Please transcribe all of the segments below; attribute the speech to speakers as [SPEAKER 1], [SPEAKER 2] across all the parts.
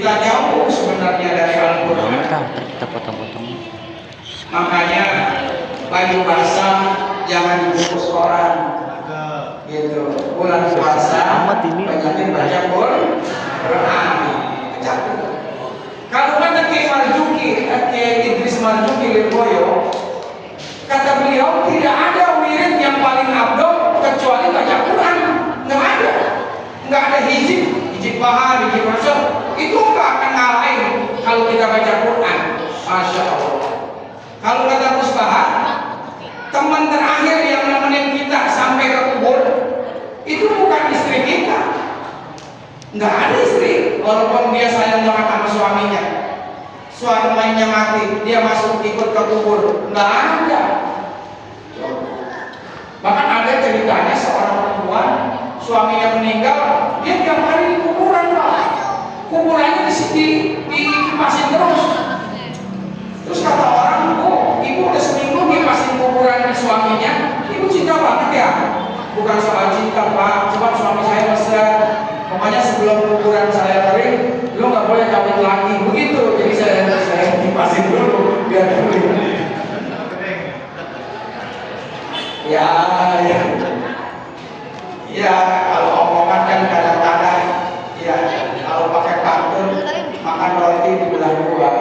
[SPEAKER 1] Kita jauh sebenarnya dari Al-Quran.
[SPEAKER 2] Kita potong-potong.
[SPEAKER 1] Makanya baju basah jangan dibungkus orang. Gitu. Bulan puasa banyakin baca Quran. Kalau kata Kiai Marzuki, Kiai Idris Marzuki Lirboyo, kata beliau tidak ada wirid yang paling abdol kecuali baca Quran. Nggak ada hijib bahar, hijib masuk. Itu nggak akan ngalahin kalau kita baca Quran. Masya Allah. Kalau kata Gus Bahar, teman terakhir yang nemenin kita sampai ke kubur itu bukan istri kita. Nggak ada istri, walaupun dia sayang banget sama suaminya. Suaminya mati, dia masuk ikut ke kubur. Nggak ada. Bahkan ada ceritanya seorang perempuan, suaminya meninggal, dia tiap hari di kuburan, Pak. Kuburannya dikipasin terus. Terus kata orang, oh, ibu udah seminggu ngipasin kuburan suaminya, ibu cinta banget ya? Bukan soal cinta, Pak, cuma suami saya besar. Pokoknya sebelum kuburan saya kering, lu nggak boleh kawin lagi, begitu. Jadi saya kipasin dulu, biar kering. Ya, kalau omongan kan kadang-kadang, ya, kalau pakai pantun, makan roti dibelah dua.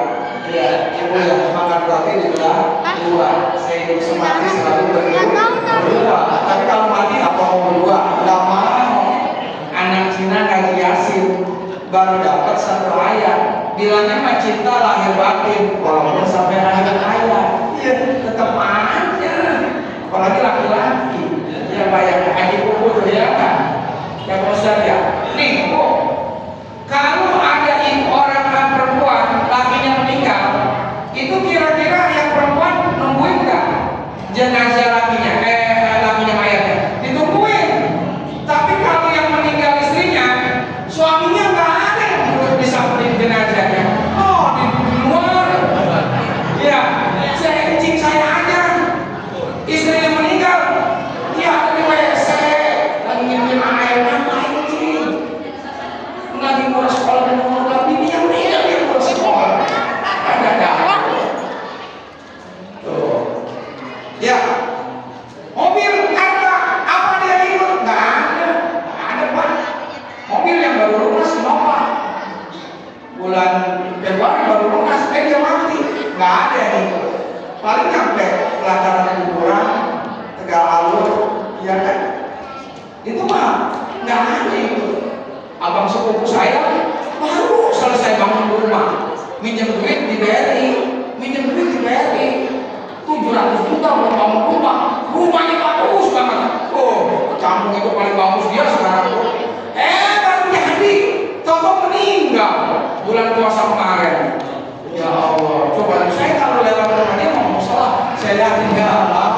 [SPEAKER 1] Ya, ibu ya, makan roti dibelah dua. Saya hidup semati selalu berdua. Tapi kalau mati apa mau berdua? Nggak mau. Anak Cina ngaji Yasin baru dapat satu ayat, bilangnya mah cinta lahir batin, walaupun sampai akhir ayat, ya tetap aja. Apalagi laki-laki yang banyak haji kubur ya kan, ya Ustaz ya. Nih Bu, kalau ada orang perempuan lakinya meninggal, itu kira-kira yang perempuan nungguin nggak jenazah lakinya, lakinya mayatnya? Ditungguin. Tapi kalau yang meninggal istrinya, suaminya nggak ada yang bisa beri jenazahnya. Oh, di luar. Ya, saya kencing saya aja. Istrinya meninggal, dia ada di WC, lagi minum air, ngapain kencing? Lagi mau sekolah dan mau ini yang meninggal dia mau sekolah. Ada. Tuh. Ya. Mobil harta apa dia ikut? Nggak ada Pak. Mobil yang baru lunas Innova, bulan Februari baru lunas, dia mati. Nggak ada yang ikut. Paling nyampe pelataran kuburan Tegal Alur, ya kan? Itu mah nggak ada itu. Abang sepupu saya baru selesai bangun rumah, minjem duit di BRI, 700 juta buat bangun rumah. Rumahnya bagus banget. Oh, kampung itu paling bagus dia sekarang tuh. Baru jadi, Toto meninggal bulan puasa kemarin. Ya Allah, coba saya kalau lewat rumah dia ngomong salah, saya lihatin ya Allah,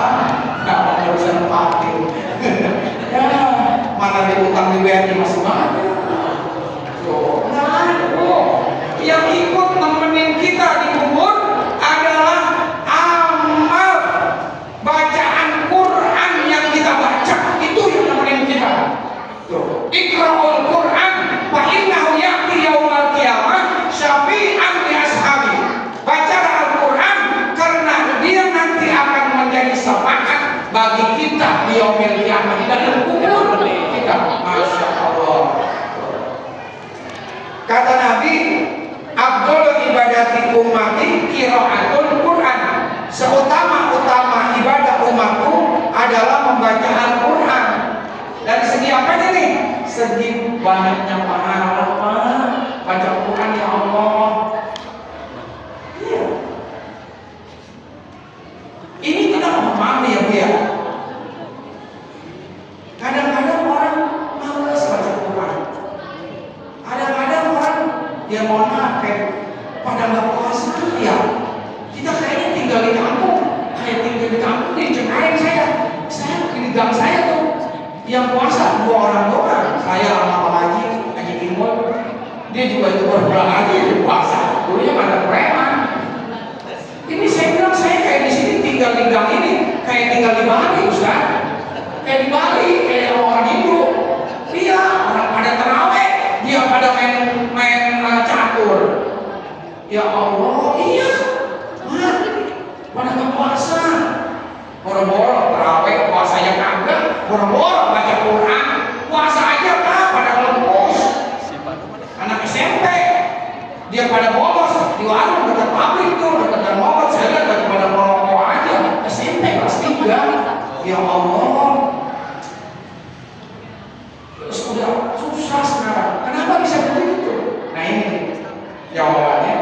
[SPEAKER 1] nggak bisa nempatin. Ya, mana di utang di BRI masih banyak. Yang ikut nemenin kita di kubur adalah amal bacaan Quran yang kita baca, itu yang nemenin kita. Iqra'ul Quran fa innahu ya'ti yaumal qiyamah syafi'an li ashabi. Bacalah Al-Quran karena dia nanti akan menjadi syafaat bagi kita di yaumil qiyamah, di dalam kubur kita. Masya Allah. Kata Nabi, Abdul ibadati ummati qiraatul Quran. Seutama-utama ibadah umatku adalah membaca Al-Quran. Dari segi apa nih? Segi banyaknya pahala, baca Quran ya Allah. Iya. Ini kita memahami ya Bu ya. Kadang-kadang orang malas baca Quran. Kadang-kadang orang ya mohon maaf pada nggak puasa ya. Kita kayaknya tinggal di kampung, di Cengkareng saya di gang saya tuh yang puasa 2 orang doang. Saya sama Pak Haji Timur, dia juga itu berbulan lagi di puasa. Dulunya pada preman. Ini saya bilang saya kayak di sini tinggal di gang ini kayak tinggal di Bali Ustaz. Kayak di Bali kayak orang Hindu. Dia orang pada terawih, dia pada main catur. boro-boro baca Quran, puasa aja pada lempus. Anak SMP dia pada bolos di warung dekat pabrik tuh, dekat mobil, saya lihat pada merokok aja. SMP kelas 3. Ya Allah, sudah susah sekarang. Kenapa bisa begitu? Nah ini jawabannya,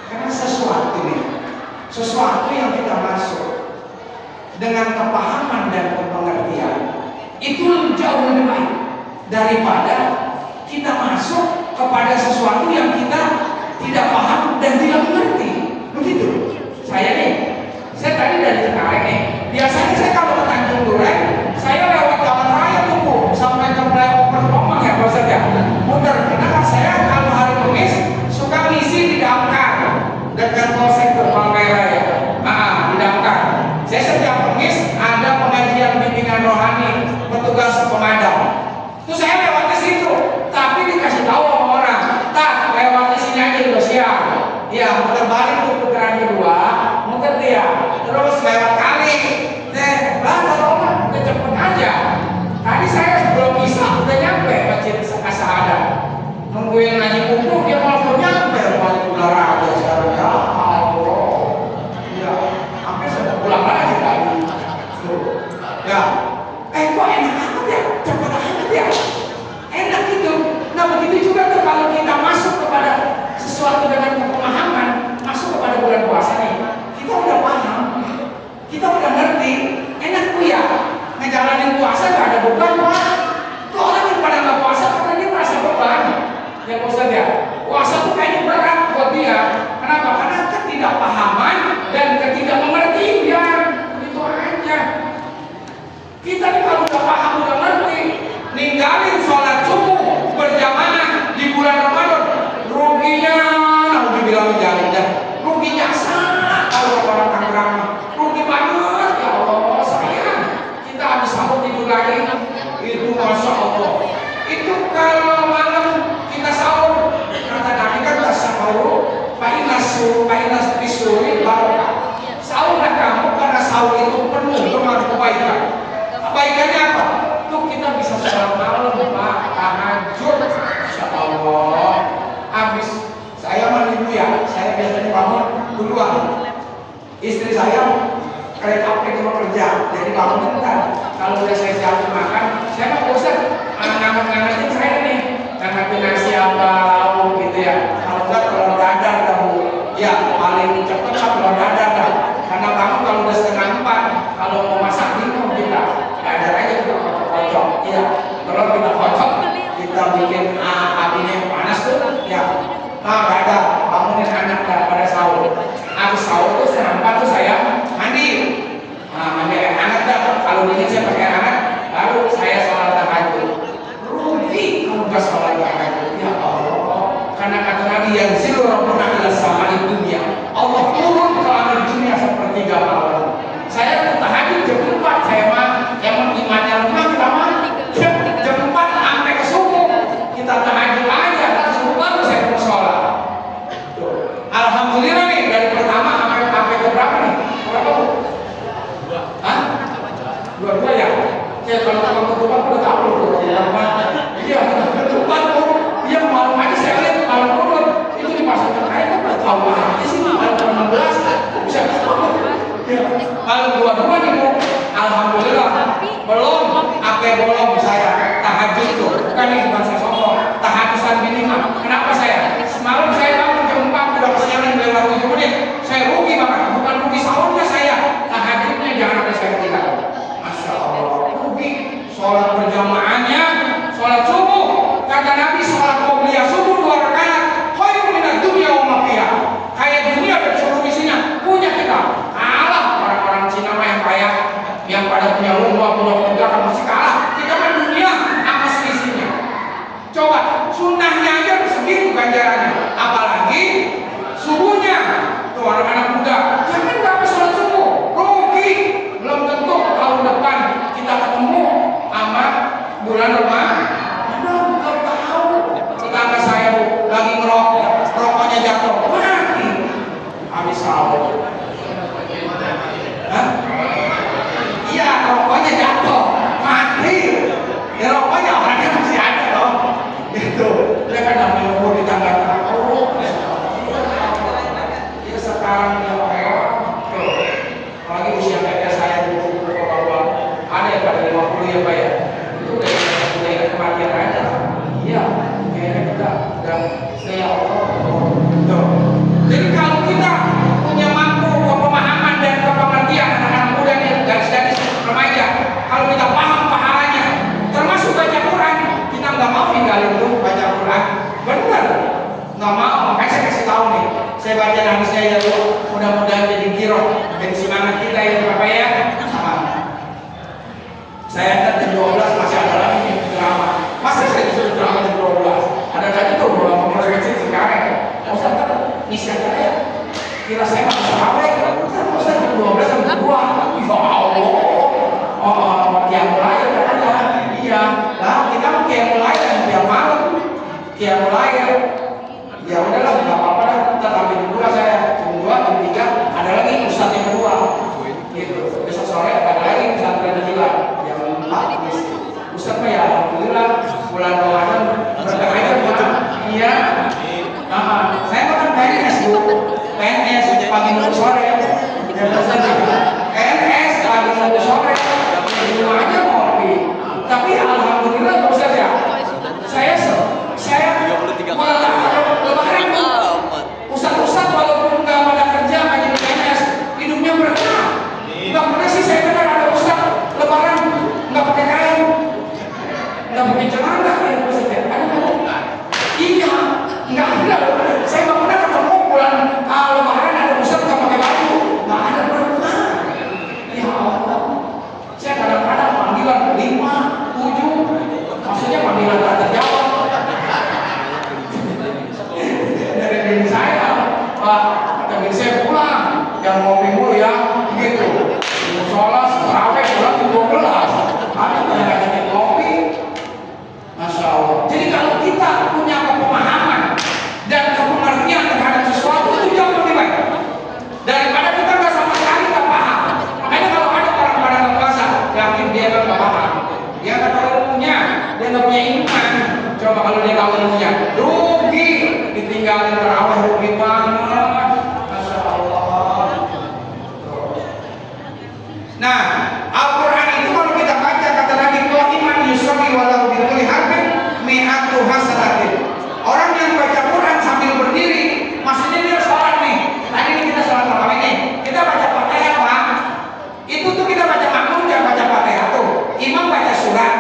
[SPEAKER 1] karena sesuatu yang kita masuk dengan kepahaman dan pengertian itu jauh lebih baik daripada kita masuk kepada sesuatu yang kita tidak paham dan tidak mengerti. Begitu. Saya tadi dari Cengkareng nih. Biasanya saya kalau ke Tanjung Duren, saya lewat jalan raya Tugu sampai ke flyover Tomang ya, Pak Ustaz ya. Muter. Karena saya kalau hari Kamis suka ngisi di Damkar dekat Polsek Bangkai Raya. Di Damkar. Saya setiap Kamis ada pengajian bimbingan rohani petugas pemadam. Terus saya lewat ke situ, tapi dikasih tahu sama orang, tak lewat ke sini aja udah siap. Ya, muter balik ke putaran kedua, muter dia, terus lewat kali. Udah cepet aja. Tadi saya sebelum bisa udah nyampe masjid Asahadah. Nungguin ngaji kumpul dia malah belum nyampe, balik udara aja sekarang. Ya Allah. Ya, hampir sudah pulang lagi tadi. Ya. Kok enak banget ya, cepet amat ya, enak gitu. Nah begitu juga tuh kalau kita masuk kepada sesuatu dengan pemahaman, masuk kepada bulan puasa nih, kita udah paham, kita udah ngerti, enak tuh ya, ngejalanin puasa gak ada beban Pak. Tuh orang yang pada nggak puasa karena dia merasa beban, ya Pak Ustaz ya. Puasa tuh kayaknya berat buat dia. Kenapa? Karena ketidakpahaman dan ketidakmengertian, itu aja. Kita nih kalau udah paham, udah ngerti, ninggalin sholat subuh berjamaah di bulan Ramadan, ruginya, dibilang menjamin, ruginya sangat kalau orang Tangerang, rugi banget ya Allah. Sayang, kita habis sahur tidur lagi, itu masya Allah. Itu kalau malam kita sahur, kata Nabi kan sahur, pa'inas bisuri barokah. Sahurlah kamu karena sahur itu penuh dengan kebaikan. Kebaikannya apa? Tuh kita bisa sholat malam, Pak, tahajud, insya Allah. Habis saya mandi ya, saya biasanya bangun duluan. Istri saya kereta api cuma kerja, jadi bangun bentar. Kalau udah saya siapin makan, saya mau bosan, ngangkat-ngangkatin saya nih, ngangkatin nasi apa lauk gitu ya. Kalau enggak telur dadar kamu, ya paling cepat telur dadar dah. Karena kamu kalau udah 3:30, kalau mau masak bingung kita. Dadar aja kita kocok, iya. Kalau kita kocok, kita bikin apinya yang panas tuh, ya. Nah, dadar, bangunin anak pada sahur. Habis sahur tuh 3:30 tuh saya mandi. Mandi air hangat dah. Kalau dingin saya pakai air hangat, baru saya sholat tahajud. Rugi kalau nggak sholat tahajud, ya Allah. Karena kata Nabi yang zilu rabbuna ila sama'id dunya. Allah turun ke langit dunia sepertiga malam. Saya tahajud jam 4, saya mah yang imannya lemah kita mah jam 4 sampai ke subuh kita tahajud aja, langsung baru saya mau sholat. Alhamdulillah nih dari pertama sampai ke berapa nih? Berapa tuh? Hah? Dua ya? Saya kalau tukang ketupat udah tahu tuh. Iya, ketupat tuh dia malam aja saya lihat malam turun itu di pasar terkait udah tahu aja sih malam 16 bisa ketemu. Kalau dua-dua nih Bu, alhamdulillah belum bolong saya tahajud tuh, bukan nih bukan saya sombong, tahajudan minimal. Kenapa saya? Semalam saya bangun jam 4 udah perjalanan lewat 7 menit, saya rugi banget, bukan rugi sahurnya saya, tahajudnya jangan ada saya tinggal. Masya Allah, rugi. Sholat berjamaahnya, sholat subuh, kata Nabi sholat qobliyah subuh 2 rakaat, khairun minad dunya wa ma fiha. Kayak dunia dan seluruh isinya punya kita. Kalah orang-orang Cina mah yang kaya, yang pada punya rumah, punya keluarga kan masih kalah. Kita kan dunia apa seisinya. Coba sunnahnya aja segitu ganjarannya, apalagi subuhnya. Tuh anak-anak muda, jangan berapa sholat subuh, rugi. Belum tentu tahun depan kita ketemu sama bulan Ramadan. Belum tahu. Tetangga saya Bu lagi ngerokok, rokoknya jatuh, mati. Habis sahur. Hah? Iya, rokoknya jatuh. ya Pak ya. Itu udah kematian aja. Iya, kayaknya kita udah ya Allah. Tuh. Jadi kalau kita punya mampu pemahaman dan kepengertian anak-anak muda nih, gadis-gadis remaja, kalau kita paham pahalanya, termasuk baca Quran, kita nggak mau tinggalin tuh baca Quran. Benar, nggak mau. Makanya saya kasih tahu nih, saya baca hadisnya ya Bu, mudah-mudahan jadi giroh, jadi semangat kita ya Bapak ya. Sama. Saya jam 12 masih ada lagi drama. Masa saya disuruh drama jam 12? Ada lagi tuh beberapa kecil sekarang. Ustaz kan isi aja ya. Kira saya masih sahabat, kan Ustaz jam 12 jam 2. Ya Allah. Oh, yang mulai ada. Iya. Lah kita mau kayak mulai dan tiap malam. Kayak mulai ya udahlah nggak apa-apa lah, kita tampil dulu saya jam 2, jam 3 ada lagi Ustaz yang kedua gitu. Besok sore ada lagi Ustaz yang kedua yang 4 Ustaz mah ya alhamdulillah bulan Ramadan berkah aja Pak. Iya. Saya makan PNS Bu, PNS pagi nunggu sore ya PNS pagi nunggu sore di rumah aja ngopi. Tapi alhamdulillah Ustaz ya, saya Ustaz walaupun nggak pada kerja hanya di PNS, hidupnya berkah. Nggak pernah sih saya dengar ada Ustaz lebaran nggak pakai kain, nggak pakai celana ya Ustaz ya. Iya, nggak ada. Saya nggak pernah ketemu bulan lebaran ada Ustaz nggak pakai baju, nggak ada pernah. Ya Allah, saya kadang-kadang panggilan 5, 7, maksudnya panggilan tak terjawab. Dari saya, Pak, kata saya pulang, yang ngopi mulu ya, gitu. Sholat, terawih, pulang jam 12. Ada yang ngopi, Masya Allah. Jadi kalau kita punya pemahaman dan kepengertian terhadap sesuatu itu jauh lebih baik daripada kita nggak sama sekali nggak paham. Makanya kalau ada orang pada nggak puasa, yakin dia nggak paham. Dia nggak tahu ilmunya, dia nggak punya iman. Coba kalau dia tahu ilmunya, rugi. Ditinggalin terawih rugi banget. Masya Allah. Nah, Al-Quran itu kalau kita baca kata Nabi Qaiman yusolli walau bikulli harfin mi'atu hasanatin. Orang yang baca Quran sambil berdiri, maksudnya dia sholat nih. Tadi ini kita sholat tarawih nih, kita baca Fatihah Pak. Itu tuh kita baca makmum jangan baca Fatihah tuh. Imam baca surat.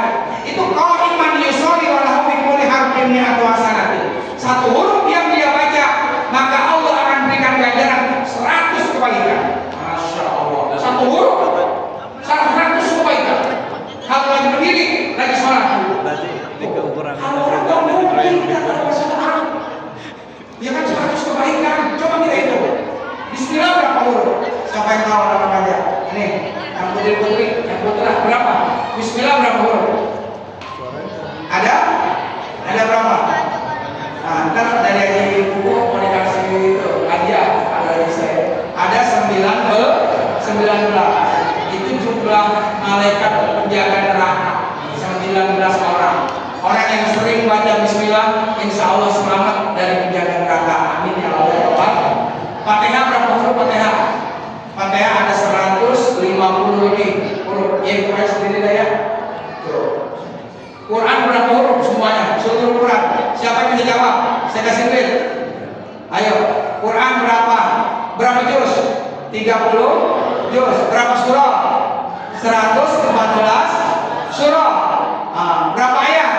[SPEAKER 1] Itu Qaiman yusolli walau bikulli harfin mi'atu hasanatin. Satu huruf yang dia baca, maka Allah akan berikan ganjaran 100 kebaikan. Masya Allah. Satu huruf 100 kebaikan. Kalau lagi berdiri, lagi sholat. Kalau orang gak mungkin kita terpaksa. Ya kan 100 kebaikan. Coba kita itu. Bismillah berapa huruf? Siapa yang tahu orang aja? Ini, yang putri-putri, yang putra berapa? Bismillah berapa huruf? Ada? Ada berapa? Nah, ntar dari aja ibu mau dikasih itu hadiah ada saya. Ada 19. Itu jumlah malaikat penjaga neraka 19 orang. Orang yang sering baca Bismillah, insya Allah selamat dari penjaga neraka. Amin ya Allah. Fatihah berapa huruf Fatihah? Fatihah ada 150 lebih huruf. Ya Quran sendiri dah ya. Quran berapa huruf semuanya? Seluruh Quran. Siapa yang bisa jawab? Saya kasih duit. Ayo, Quran berapa? Berapa juz? 30 juz. Berapa surah? 114 surah. Berapa ayat?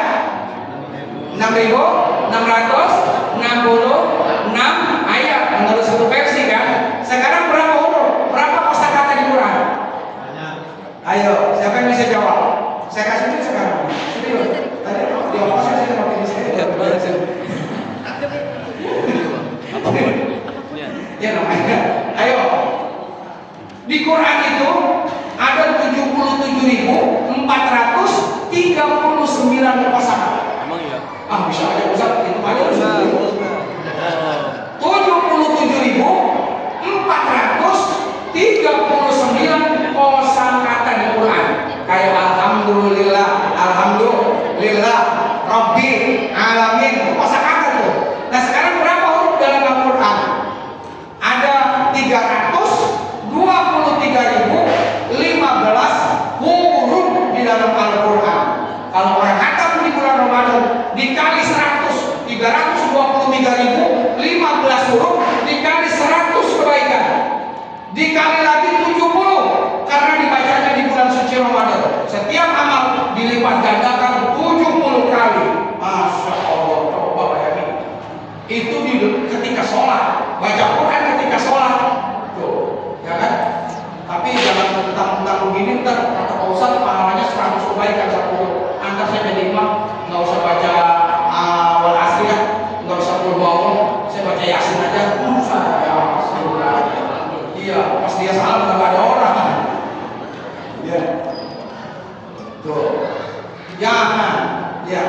[SPEAKER 1] 6.666 ayat menurut satu versi kan. Sekarang berapa huruf? Berapa kosakata di Quran? Ayo, siapa yang bisa jawab? Saya kasih duit sekarang. Serius. Tadi di oposisi saya pakai di sini. Ya namanya. Ayo. Di Quran itu ada 77.439 kosakata.
[SPEAKER 2] Emang iya?
[SPEAKER 1] Bisa aja Ustaz, itu aja Ustaz. 77.439 kosakata di Quran. Kayak alhamdulillah, alhamdulillah, Rabbil alamin, kosakata tuh. Nah sekarang berapa huruf dalam Al-Quran? Ada 323.015 huruf di dalam Al-Quran. sholat, baca Quran ketika sholat, tuh, ya kan? Tapi jangan mentang-mentang begini ntar kata Pak Ustadz pahalanya 100 kebaikan 10. Antar saya jadi imam, nggak usah baca wal asri ya, nggak usah berbohong, saya baca yasin aja, iya, pas dia salam nggak ada orang, ya, tuh, jangan, ya,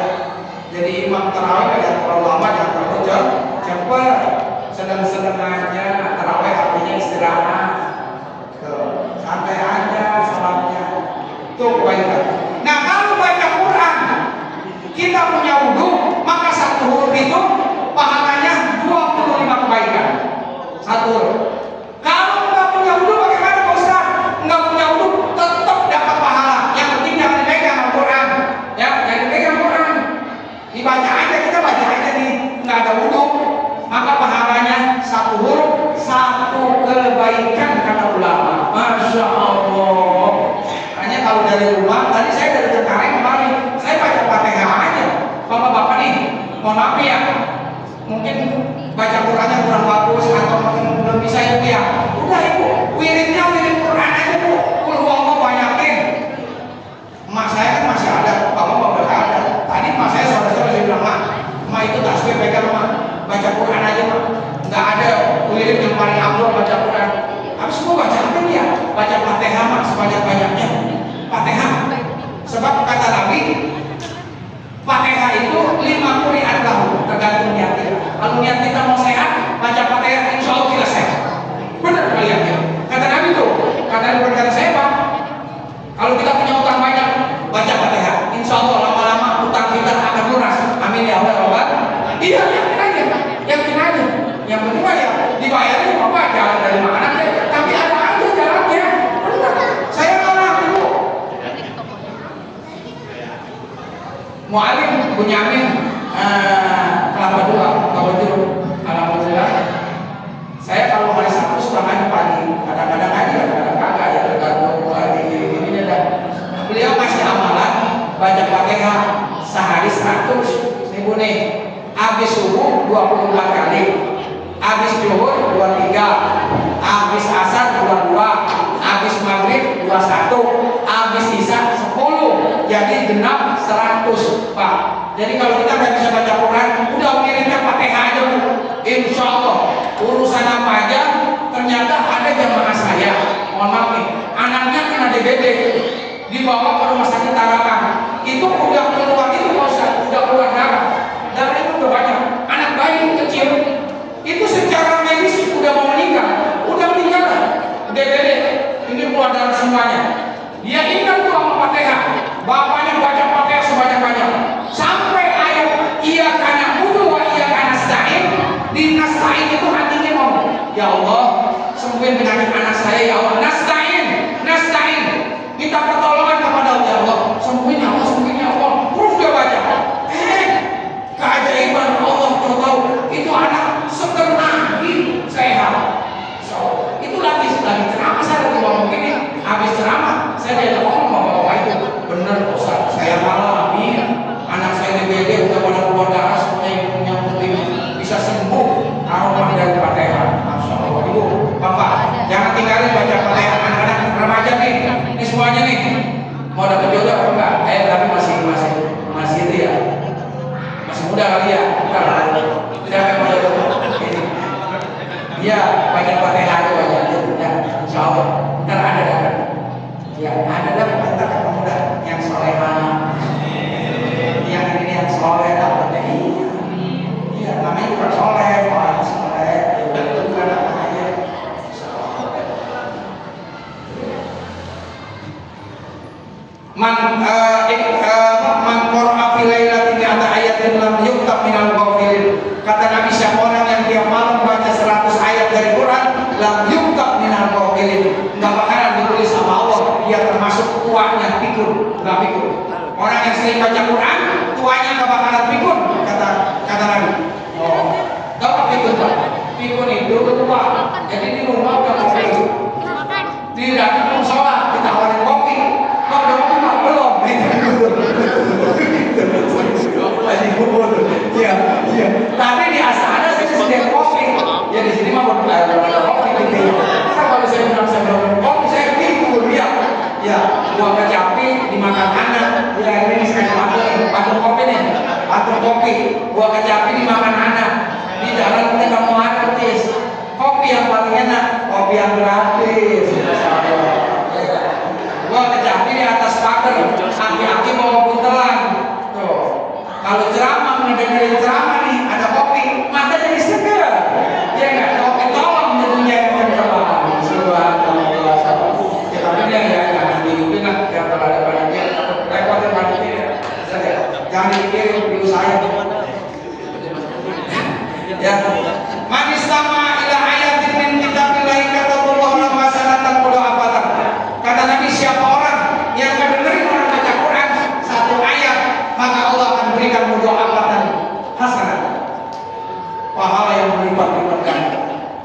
[SPEAKER 1] jadi imam tarawih jangan terlalu lama, jangan terlalu cepat, sedang-sedang aja, tarawih artinya istirahat, tuh, santai aja salamnya, tuh kebaikan. Nah kalau baca Quran kita punya wudhu, maka satu huruf itu pahalanya 25 kebaikan. Satu huruf. Kalau nggak punya wudhu bagaimana Pak Ustaz? Nggak punya wudhu tetap dapat pahala. Yang penting jangan dipegang Al-Quran. Ya, jangan dipegang Quran. Dibaca aja, kita baca aja nih, nggak ada wudhu, maka pahalanya satu huruf, satu kebaikan kata ulama. Masya Allah. Hanya kalau dari rumah, tadi saya dari Cengkareng kemarin, saya baca Fatihah aja. Bapak-bapak nih, mohon maaf ya, mungkin baca Qurannya kurang bagus atau mungkin belum bisa ibu ya. Udah ibu, wiridnya wirid Quran aja bu. Allah banyakin. Emak saya kan masih ada, bapak udah ada. Tadi emak saya saudara-saudara saya bilang, mak itu tasbih pegang mak, baca Quran aja mak. Nggak ada wirid yang paling abdul baca Quran. Habis semua baca apa ya? Baca Fatihah mak sebanyak-banyaknya. Fatihah. Sebab kata Nabi, Fatihah itu 5 qira'at lahu, tergantung niat kita. Kalau niat kita mau sehat, baca Fatihah insya Allah kita sehat. Benar kalian ya? Kata Nabi tuh, kata Nabi berkata saya Pak, kalau kita punya utang banyak, baca Fatihah. Insya Allah lama-lama utang kita akan lunas. Amin ya Allah. Iya, yakin aja, yakin aja. Yang penting ya dibayarin apa jalan dari mana deh. Tapi ada aja jalannya. Benar. Saya ngalah dulu. Mu'alim Bunyamin Kelapa Dua, Kelapa Jeruk. Alhamdulillah. Saya kalau hari Sabtu suka main pagi, kadang-kadang aja, kadang-kadang kagak ya, tergantung hari ini dan beliau kasih amalan baca Fatihah sehari 100 ribu nih. Habis subuh 24 kali, habis zuhur 23, habis asar 22, habis maghrib 21, habis isya 10, jadi genap 100 Pak. Jadi kalau kita nggak bisa baca Quran, udah wiridnya Fatihah aja Bu. Insya Allah urusan apa aja. Ternyata ada jamaah saya, mohon maaf nih, anaknya kena DBD, dibawa ke rumah sakit Tarakan. Itu udah keluar itu udah keluar darah. Darah itu udah banyak. Anak bayi kecil itu secara medis udah mau meninggal, udah meninggal DBD, ini keluar darah semuanya. Dia ingat tuh sama Fatihah, bapaknya baca Fatihah sebanyak-banyak sampai ayat iya kana budu wa iya kana stain. Di nasta'in itu hatinya ngomong, ya Allah sembuhin penyakit anak saya ya Allah. Nasta'in kita pertolongan kepada Allah, ya Allah sembuhin ya Allah, sembuhin ya Allah. Terus dia baca, keajaiban Allah tahu itu anak setengah sehat. So, itu lagi ceramah saya lagi ngomong gini, habis ceramah saya diajak ngomong bapak itu bener Ustaz, saya alami anak saya DBD udah pada keluar darah semuanya, yang penting bisa sembuh aroma dari Fatihah. Masya Allah ibu, bapak jangan tinggalin baca Fatihah. Anak-anak remaja nih, ini semuanya nih mau dapat jodoh apa enggak? Tapi masih itu ya, masih muda kali ya, tidak akan mau jodoh. Iya, baca Fatihah aja baca aja, ya, insya Allah. Ntar ada dapat, ya ada dapat ntar ketemu dah yang solehah, yang ini yang soleh dapatnya iya, namanya bukan soleh, orang soleh, itu bukan namanya. Man qara'a fi lailatin mi'ata ayatin lam yuktab minal ghafilin. Kata Nabi, siapa orang yang tiap malam baca 100 ayat dari Quran, lam yuktab minal ghafilin, enggak bakalan ditulis sama Allah dia termasuk tuanya pikun, enggak pikun. Orang yang sering baca Quran, tuanya enggak bakalan pikun, kata Nabi. Oh, tahu apa pikun Pak? Pikun itu tua. Jadi di rumah udah kopi, tidak belum sholat, ditawarin kopi. Kok udah kopi Pak? Belum. Iya. Tadi di asana saya sediain kopi. atau kopi, buah kecapi dimakan anak di jalan kita mau artis. Kopi yang paling enak, kopi yang gratis. Buah kecapi di atas pagar, aki-aki bawa buntelan. Tuh, kalau ceramah mendengarin ceramah nih ada kopi, mata jadi seger. Ya nggak, kopi tolong tentunya yang terbaik. Subhanallah. Ya tapi dia ya jangan diukin lah, yang kalau ada panitia repot panitia. Jangan dikirim diusahain. Ya, manis sama ila ayatin min kitabillahi kataballahu lahu hasanatan wa abatan. Kata Nabi, siapa orang yang mendengarin orang baca Quran satu ayat, maka Allah akan berikan mudha'afatan hasanah. Pahala yang berlipat-lipatkan.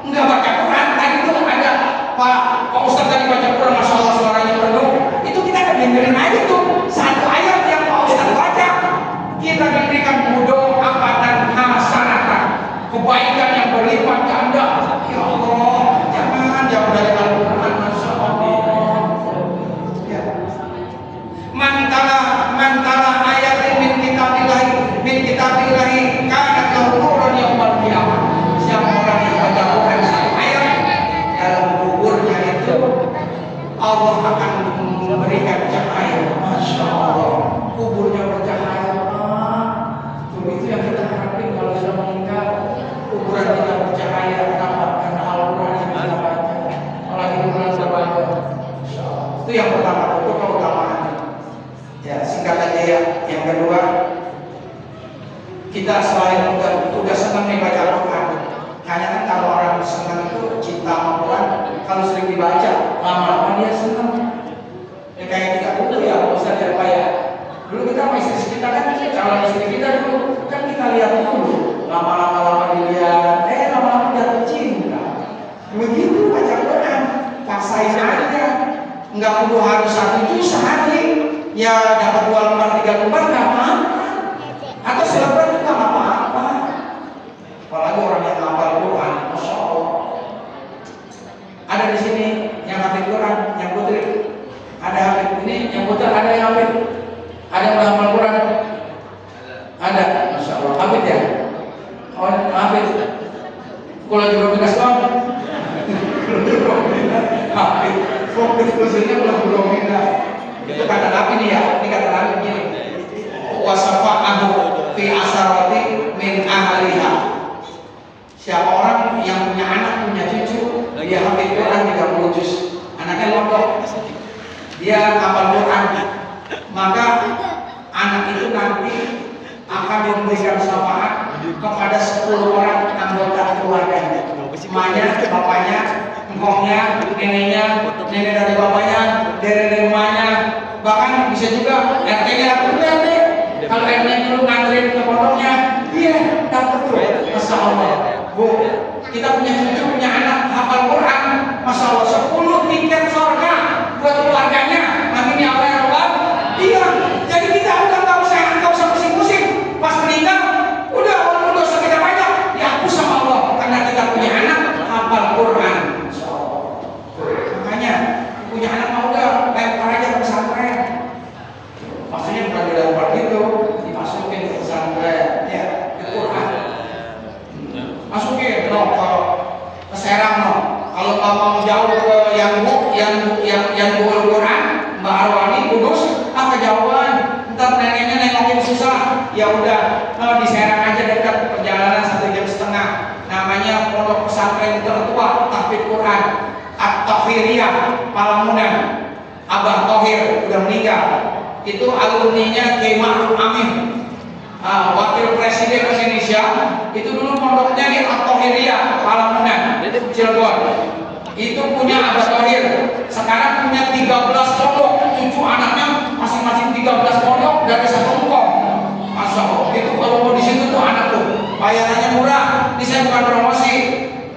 [SPEAKER 1] Enggak baca Quran, tadi itu ada Pak Ustaz tadi baca Quran, Masya Allah suaranya penuh. Itu kita akan dengerin aja tuh satu ayat yang Pak Ustaz baca, kita diberikan mudha'afatan hasanah, kebaikan yang berlipat ganda. Ya Allah, jangan jauh dari Al-Quran. Masya Allah. Ya. Mantala ayatin min kitabillahi kana kauran yang berkiamat. Siapa orang yang baca Quran satu ayat dalam kuburnya itu, Allah akan memberikan cahaya. Masya Allah, kuburnya bercahaya. Itu yang kita harapin kalau sudah meninggal, kuburan kita bercahaya. Kenapa? Karena Al-Quran yang kita baca. Apalagi bulan Ramadan. Itu yang pertama, itu keutamaan. Ya, singkat aja ya. Yang kedua, kita selain udah senang nih baca Al-Quran. Hanya kan kalau orang senang itu cinta Al-Quran, kalau sering dibaca, lama-lama dia senang. Ya kayak kita dulu ya, Ustaz ya Pak ya. Dulu kita sama istri kita kan, calon istri kita dulu kan kita lihat dulu, lama-lama dilihat, lama-lama jatuh cinta. Begitu baca Quran, paksain aja, nggak perlu harus 1 juz sehari, ya dapat 2 lembar 3 lembar nggak apa-apa, atau selembar juga nggak apa-apa. Apalagi orang yang hafal Quran, Masya Allah. Ada di sini yang hafal Quran, yang putri, ada hafal ini, yang putri ada yang hafal. Ada yang menghafal Quran? Ada, Masya Allah. Hafid ya? Oh, hafid. Kalau juga bekas doang. Hafid. Fokus khususnya kalau belum itu kata Nabi nih ya. Ini kata Nabi begini. Wasafa'ahu fi asarati min ahliha. Siapa orang yang punya anak, punya cucu, dia hafid Quran 30 juz. Anaknya mondok, dia hafal Quran, maka anak itu nanti akan memberikan syafaat kepada 10 orang anggota keluarganya. Emaknya, bapaknya, engkongnya, neneknya, nenek dari bapaknya, dari emaknya, bahkan bisa juga RT-nya udah deh. Kalau RT-nya dulu nganterin ke pondoknya, iya dapat tuh. Masya Allah, Bu, kita punya cucu, punya anak hafal Quran, Masya Allah, 10 tiket surga buat keluarganya. Amin ya Allah ya Rabbal. Iya, jadi kita udah nggak usah pusing-pusing. Pas meninggal, udah walaupun dosa kita banyak dihapus sama Allah karena kita punya anak hafal Quran. Masya Allah. Makanya punya anak mau udah lempar aja ke pesantren. Maksudnya bukan dilempar gitu, dimasukin ke pesantren, ya ke Quran. Masukin ke Serang no. Kalau nggak mau jauh ke yang Quran, Mbak Arwani Kudus, kejauhan, ntar neneknya nengokin susah. Ya udah, di Serang aja dekat, perjalanan 1,5 jam. Namanya Pondok Pesantren tertua Tahfidz Quran At-Tahfiriyah Palamunan. Abah Thohir udah meninggal. Itu alumninya Kiai Ma'ruf Amin, Wakil Presiden Indonesia. Itu dulu pondoknya di At-Tahfiriyah Palamunan, Cilegon. Itu punya Abah Thohir. Sekarang punya 13 pondok, cucu anaknya masing-masing 13 pondok dari 1 engkong. Masya Allah. Itu kalau mau di situ tuh anak tuh bayarannya murah. Ini saya bukan promosi.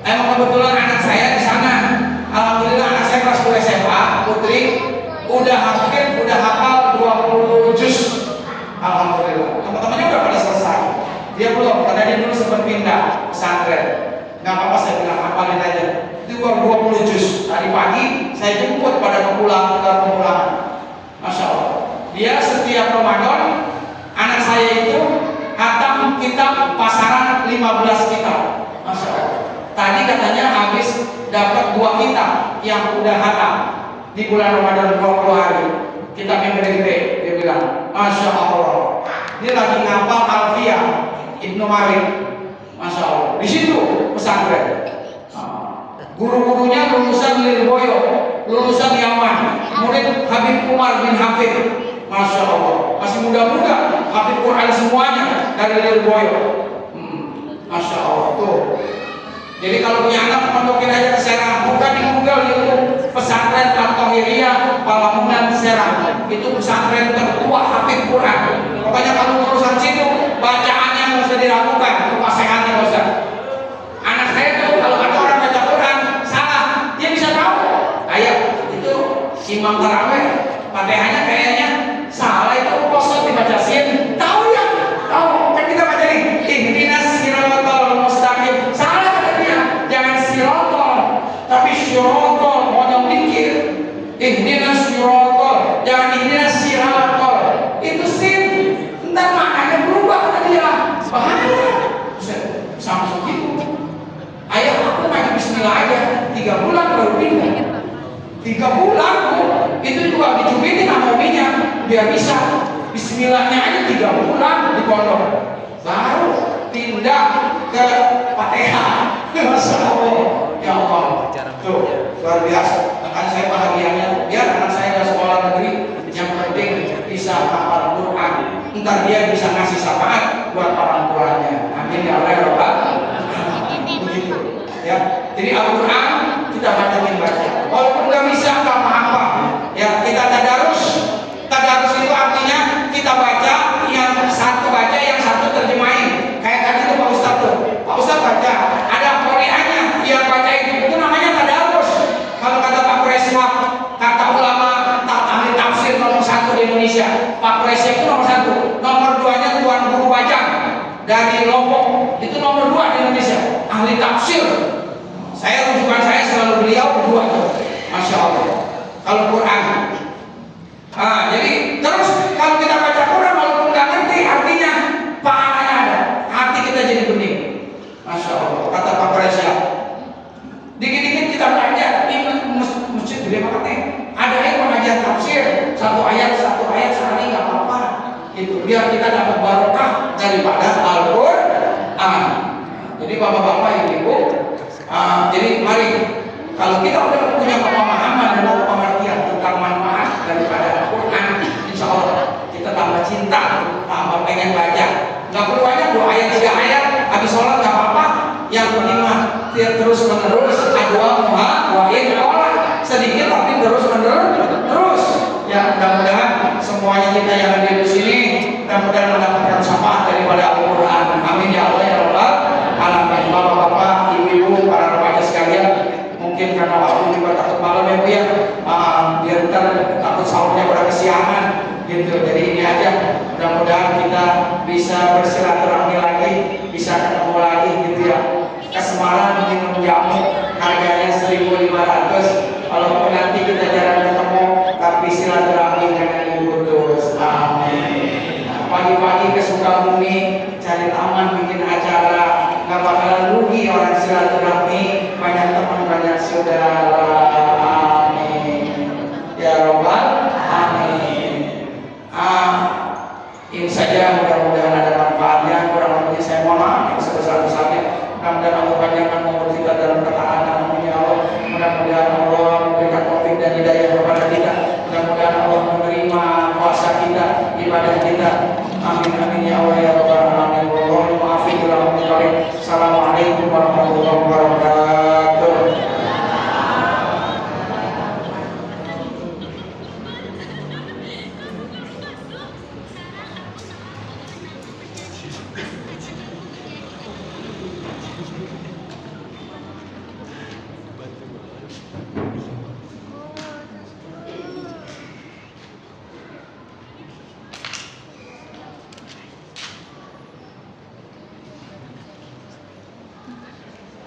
[SPEAKER 1] Emang kebetulan anak saya di sana. Alhamdulillah anak saya kelas 2 SMA, putri, udah hafal 20 juz. Alhamdulillah. Teman-temannya udah pada selesai. Dia belum, karena dia dulu sempat pindah pesantren. Nggak apa-apa, saya bilang hafalin aja. Itu 20 juz. Tadi pagi saya jemput pada kepulangan. Masya Allah. Dia setiap Ramadan, anak saya itu yang buah kita yang udah hatam di bulan Ramadan 20 hari. Kita yang gede-gede, dia bilang, Masya Allah. Dia lagi ngapal Alfiyah Ibnu Malik, Masya Allah. Di situ pesantren. Guru-gurunya lulusan Lirboyo, lulusan Yaman, murid Habib Umar bin Hafid, Masya Allah. Masih muda-muda, Habib Quran semuanya dari Lirboyo. Masya Allah tuh. Jadi kalau punya anak masukin aja ke Serang, bukan di Google itu pesantren Al-Tahiriyah Palamunan Serang. Itu pesantren tertua Habib Quran. Pokoknya kalau urusan situ bacaannya nggak usah diragukan, itu pasehannya nggak usah. Anak saya tuh kalau ada orang baca Quran salah, dia bisa tahu. Ayat itu imam taraweh, Fatihahnya kayaknya salah itu kosong dibaca sin. Tahu ya? Tahu. Kan kita baca nih, ihdinas siratal mustaqim. Salah kata dia. Jangan siratal, tapi syiratal, mau dikir. Ihdinas siratal, jangan ihdinas siratal. Itu sin. Entar maknanya berubah kata dia. Bahaya. Sama segitu. Ayah aku main bismillah aja 3 bulan baru pindah. 3 bulan itu juga dicubitin sama uminya biar bisa bismillahnya aja 3 bulan di pondok baru pindah ke Fatihah. Masya Allah, ya Allah, tuh luar biasa. Akan saya bahagianya biar anak saya ke sekolah negeri, yang penting bisa hafal Quran, ntar dia bisa ngasih syafaat buat orang tuanya. Amin ya Allah ya Rabbal alamin. Begitu ya. Jadi Al-Quran kita baca, walaupun nggak bisa nggak apa-apa ya, kita tadarus. Tadarus itu artinya kita baca, yang satu baca, yang satu terjemahin. Kayak tadi tuh Pak Ustadz tuh, Pak Ustadz baca, ada Qur'annya yang baca itu namanya tadarus. Kalau kata Pak Preswak, kata ulama ahli tafsir nomor 1 di Indonesia, Pak Preswak itu nomor 1, nomor 2-nya Tuan Guru Bajang dari Lombok, itu nomor 2 di Indonesia, ahli tafsir. Saya rujukan saya selalu beliau berdua tuh, Masya Allah. Kalau Quran, jadi terus kalau kita baca Quran walaupun nggak ngerti artinya, pahalanya ada, hati kita jadi bening. Masya Allah. Kata Pak Presya, dikit-dikit kita belajar di masjid gede banget nih. Ada yang pengajian tafsir, satu ayat sehari nggak apa-apa. Itu biar kita dapat barokah daripada Al-Quran. Jadi bapak-bapak, ibu-ibu. Jadi mari, kalau kita udah punya pemahaman dan pengertian tentang manfaat daripada Al-Quran, insya Allah kita tambah cinta, tambah pengen baca. Nggak perlu banyak 2 ayat 3 ayat, habis sholat nggak apa-apa. Yang penting mah terus menerus adua muha wa'in olah, sedikit tapi terus menerus. Ya mudah-mudahan semuanya kita yang ada di sini mudah-mudahan mendapatkan syafaat daripada Al-Quran. Amin ya Allah ya Rabbal alamin. Bapak-bapak, ibu-ibu, para remaja sekalian, mungkin karena waktu juga takut malam ya Bu ya, biar ntar takut sahurnya pada kesiangan gitu. Jadi ini aja, mudah-mudahan kita bisa bersilaturahmi lagi, bisa ketemu lagi gitu ya. Ke Semarang minum jamu harganya 1.500. Walaupun nanti kita jarang ketemu, tapi silaturahmi dengan ibu terus. Amin. Pagi-pagi ke Sukabumi cari taman bikin acara, nggak bakalan rugi orang silaturahmi, banyak teman banyak saudara. Amin ya Rabbal alamin. Ini saja, mudah-mudahan ada manfaatnya. Kurang lebih saya mohon maaf yang sebesar-besarnya. Mudah-mudahan Allah panjangkan umur kita dalam ketaatan. Amin ya Allah. Mudah-mudahan Allah memberikan taufik dan hidayah kepada kita. Mudah-mudahan Allah menerima puasa kita, ibadah kita. Amin amin ya Allah ya Rabbal alamin. Wallahu muwaffiq ila aqwamit thoriq. Assalamualaikum warahmatullahi wabarakatuh.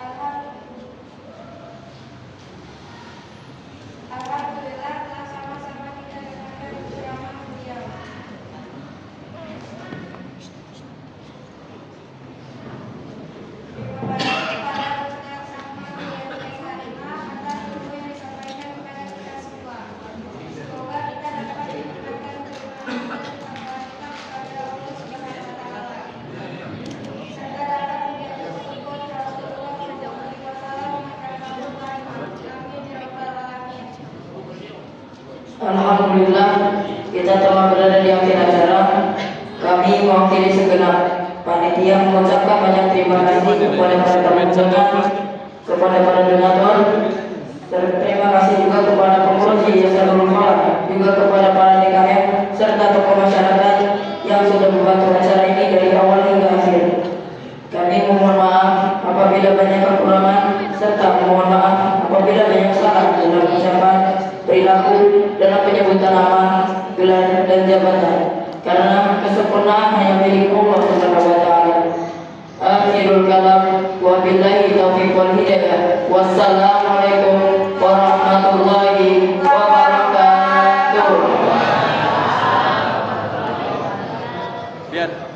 [SPEAKER 2] Alhamdulillah. kami mewakili segenap panitia mengucapkan banyak terima kasih kepada para tamu undangan, kepada para donatur, terima kasih juga kepada pengurus Yayasan Nurul Falah, juga kepada para DKM serta tokoh masyarakat yang sudah membantu acara ini dari awal hingga akhir. Kami mohon maaf apabila banyak kekurangan serta mohon maaf apabila banyak salah dalam ucapan, perilaku, dalam penyebutan nama, gelar dan jabatan. Karena kesempurnaan hanya milik Allah Subhanahu wa taala. Akhirul kalam wa billahi taufiq wal hidayah. Wassalamualaikum warahmatullahi wabarakatuh.
[SPEAKER 3] Lihat.